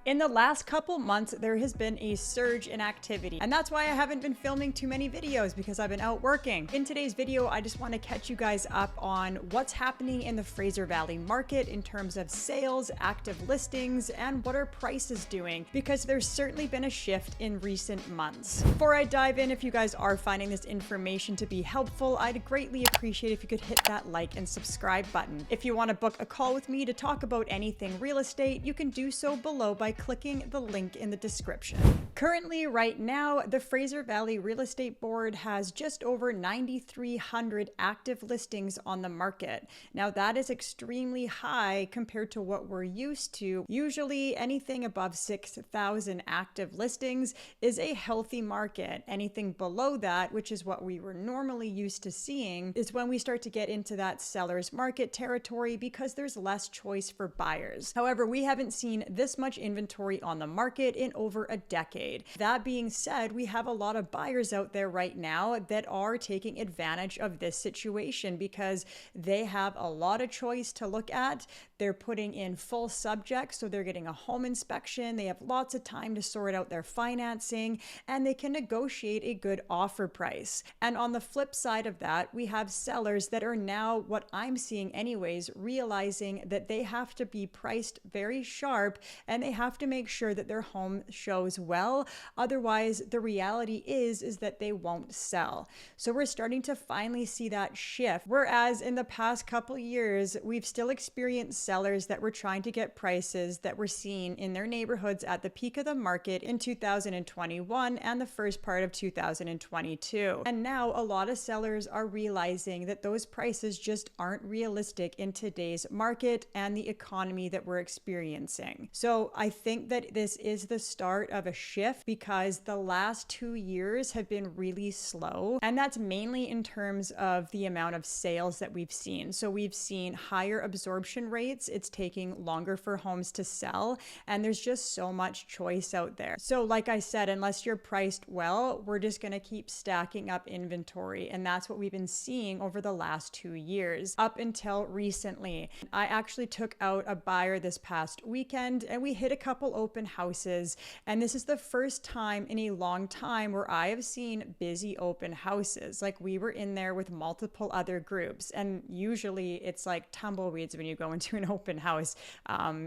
In the last couple months, there has been a surge in activity, and that's why I haven't been filming too many videos because I've been out working. In today's video, I just want to catch you guys up on what's happening in the Fraser Valley market in terms of sales, active listings, and what are prices doing, because there's certainly been a shift in recent months. Before I dive in, if you guys are finding this information to be helpful, I'd greatly appreciate if you could hit that like and subscribe button. If you want to book a call with me to talk about anything real estate, you can do so below by clicking the link in the description. Currently, right now, the Fraser Valley Real Estate Board has just over 9,300 active listings on the market. Now, that is extremely high compared to what we're used to. Usually, anything above 6,000 active listings is a healthy market. Anything below that, which is what we were normally used to seeing, is when we start to get into that seller's market territory because there's less choice for buyers. However, we haven't seen this much inventory on the market in over a decade. That being said, we have a lot of buyers out there right now that are taking advantage of this situation because they have a lot of choice to look at. They're putting in full subjects, so they're getting a home inspection. They have lots of time to sort out their financing, and they can negotiate a good offer price. And on the flip side of that, we have sellers that are now, what I'm seeing anyways, realizing that they have to be priced very sharp and they have to make sure that their home shows well. Otherwise, the reality is that they won't sell. So we're starting to finally see that shift. Whereas in the past couple years, we've still experienced sellers that were trying to get prices that were seen in their neighborhoods at the peak of the market in 2021 and the first part of 2022. And now a lot of sellers are realizing that those prices just aren't realistic in today's market and the economy that we're experiencing. So I think that this is the start of a shift because the last 2 years have been really slow. And that's mainly in terms of the amount of sales that we've seen. So we've seen higher absorption rates. It's taking longer for homes to sell. And there's just so much choice out there. So like I said, unless you're priced well, we're just going to keep stacking up inventory. And that's what we've been seeing over the last 2 years up until recently. I actually took out a buyer this past weekend and we hit a couple open houses, and this is the first time in a long time where I have seen busy open houses. Like, we were in there with multiple other groups, and usually it's like tumbleweeds when you go into an open house.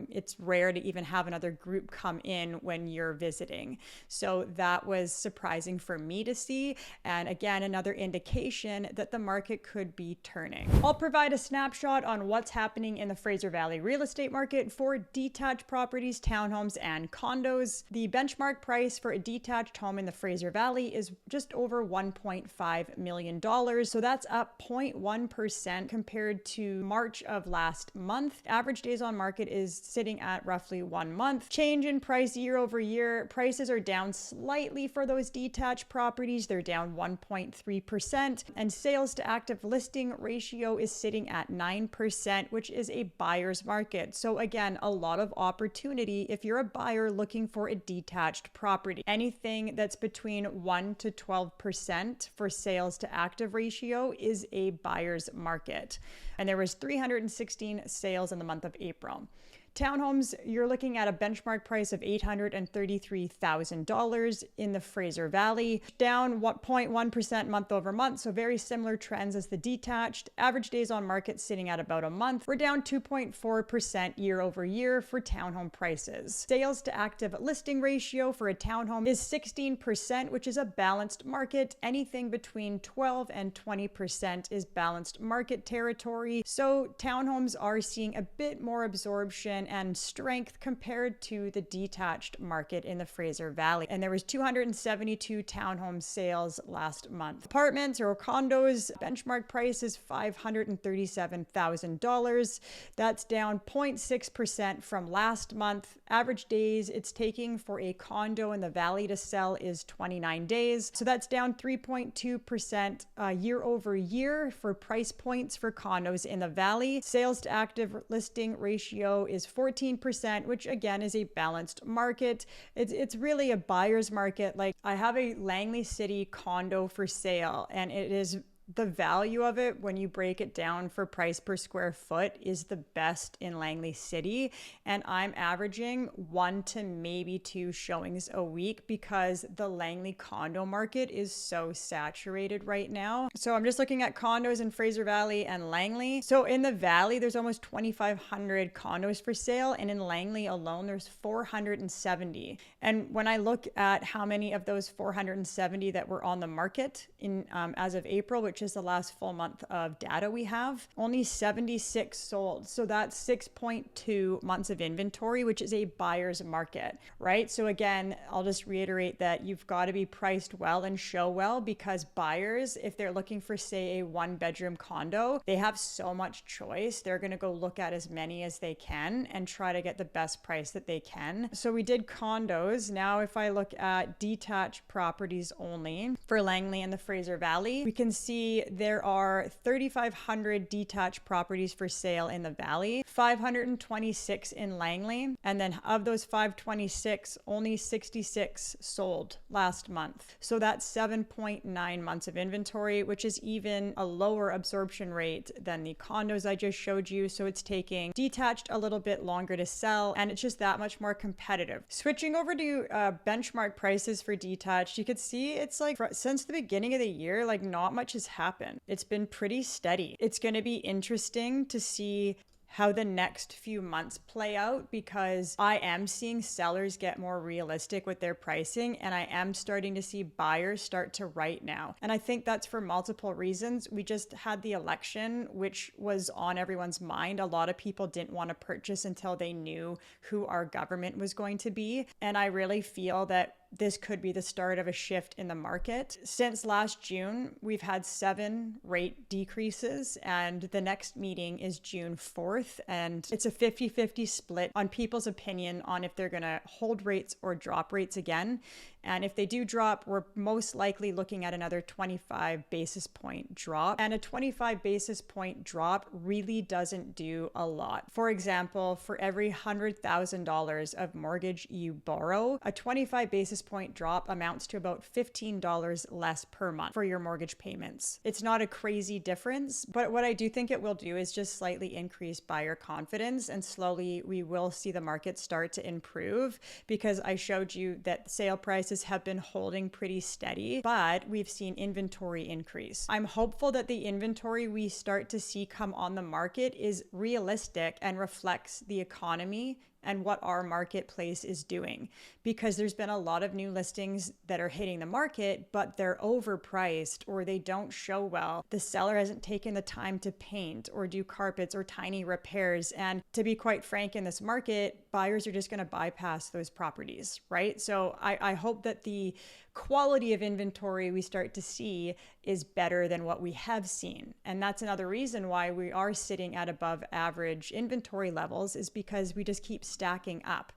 It's rare to even have another group come in when you're visiting. So that was surprising for me to see, and again, another indication that the market could be turning. I'll provide a snapshot on what's happening in the Fraser Valley real estate market for detached properties, townhomes, and condos. The benchmark price for a detached home in the Fraser Valley is just over $1.5 million. So that's up 0.1% compared to March of last month. Average days on market is sitting at roughly 1 month. Change in price year over year. Prices are down slightly for those detached properties. They're down 1.3%. And sales to active listing ratio is sitting at 9%, which is a buyer's market. So again, a lot of opportunity if you're a buyer looking for a detached property. Anything that's between 1 to 12% for sales to active ratio is a buyer's market. And there was 316 sales in the month of April. Townhomes, you're looking at a benchmark price of $833,000 in the Fraser Valley, down 1.1% month over month, so very similar trends as the detached. Average days on market sitting at about a month. We're down 2.4% year over year for townhome prices. Sales to active listing ratio for a townhome is 16%, which is a balanced market. Anything between 12 and 20% is balanced market territory. So townhomes are seeing a bit more absorption and strength compared to the detached market in the Fraser Valley. And there was 272 townhome sales last month. Apartments or condos, benchmark price is $537,000. That's down 0.6% from last month. Average days it's taking for a condo in the valley to sell is 29 days. So that's down 3.2% year over year for price points for condos in the valley. Sales to active listing ratio is 14%, which again is a balanced market. It's really a buyer's market. Like, I have a Langley City condo for sale, and it is the value of it, when you break it down for price per square foot, is the best in Langley City. And I'm averaging 1 to maybe 2 showings a week because the Langley condo market is so saturated right now. So I'm just looking at condos in Fraser Valley and Langley. So in the Valley, there's almost 2,500 condos for sale. And in Langley alone, there's 470. And when I look at how many of those 470 that were on the market in as of April, which is the last full month of data we have, only 76 sold. So that's 6.2 months of inventory, which is a buyer's market, right? So again, I'll just reiterate that you've got to be priced well and show well, because buyers, if they're looking for, say, a 1-bedroom condo, they have so much choice. They're going to go look at as many as they can and try to get the best price that they can. So we did condos. Now, if I look at detached properties only for Langley and the Fraser Valley, we can see there are 3,500 detached properties for sale in the Valley, 526 in Langley, and then of those 526, only 66 sold last month. So that's 7.9 months of inventory, which is even a lower absorption rate than the condos I just showed you. So it's taking detached a little bit longer to sell, and it's just that much more competitive. Switching over to benchmark prices for detached, you could see it's like since the beginning of the year, like not much has happened. It's been pretty steady. It's going to be interesting to see how the next few months play out, because I am seeing sellers get more realistic with their pricing, and I am starting to see buyers start to write now. And I think that's for multiple reasons. We just had the election, which was on everyone's mind. A lot of people didn't want to purchase until they knew who our government was going to be. And I really feel that this could be the start of a shift in the market. Since last June, we've had 7 rate decreases, and the next meeting is June 4th. And it's a 50-50 split on people's opinion on if they're going to hold rates or drop rates again. And if they do drop, we're most likely looking at another 25 basis point drop. And a 25 basis point drop really doesn't do a lot. For example, for every $100,000 of mortgage you borrow, a 25 basis point drop amounts to about $15 less per month for your mortgage payments. It's not a crazy difference, but what I do think it will do is just slightly increase buyer confidence, and slowly we will see the market start to improve, because I showed you that sale prices have been holding pretty steady, but we've seen inventory increase. I'm hopeful that the inventory we start to see come on the market is realistic and reflects the economy and what our marketplace is doing, because there's been a lot of new listings that are hitting the market, but they're overpriced or they don't show well. The seller hasn't taken the time to paint or do carpets or tiny repairs. And to be quite frank, in this market, buyers are just going to bypass those properties, right? So I hope that the quality of inventory we start to see is better than what we have seen. And that's another reason why we are sitting at above average inventory levels, is because we just keep stacking up,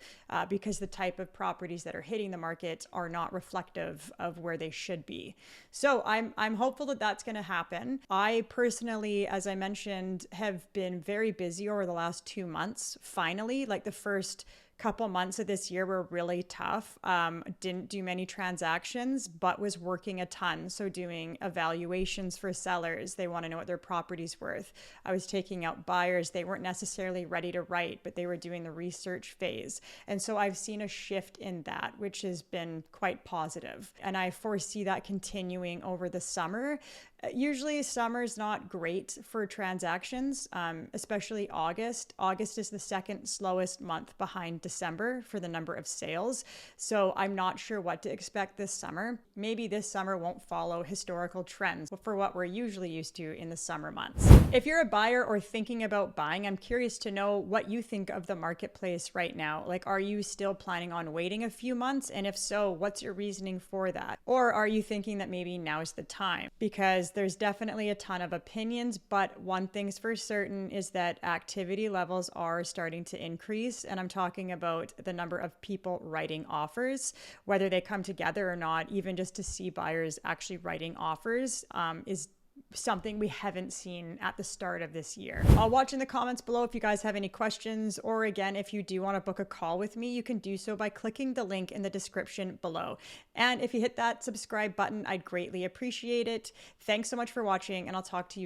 because the type of properties that are hitting the market are not reflective of where they should be. So I'm hopeful that that's going to happen. I personally, as I mentioned, have been very busy over the last 2 months. Finally, like the first couple months of this year were really tough. Didn't do many transactions, but was working a ton. So doing evaluations for sellers. They want to know what their property's worth. I was taking out buyers. They weren't necessarily ready to write, but they were doing the research phase. And so I've seen a shift in that, which has been quite positive. And I foresee that continuing over the summer. Usually summer is not great for transactions, especially August. August is the second slowest month behind December for the number of sales. So I'm not sure what to expect this summer. Maybe this summer won't follow historical trends for what we're usually used to in the summer months. If you're a buyer or thinking about buying, I'm curious to know what you think of the marketplace right now. Like, are you still planning on waiting a few months? And if so, what's your reasoning for that? Or are you thinking that maybe now's the time? Because there's definitely a ton of opinions, but one thing's for certain is that activity levels are starting to increase. And I'm talking about the number of people writing offers, whether they come together or not. Even just to see buyers actually writing offers is something we haven't seen at the start of this year. I'll watch in the comments below if you guys have any questions, or again, if you do want to book a call with me, you can do so by clicking the link in the description below. And if you hit that subscribe button, I'd greatly appreciate it. Thanks so much for watching, and I'll talk to you soon.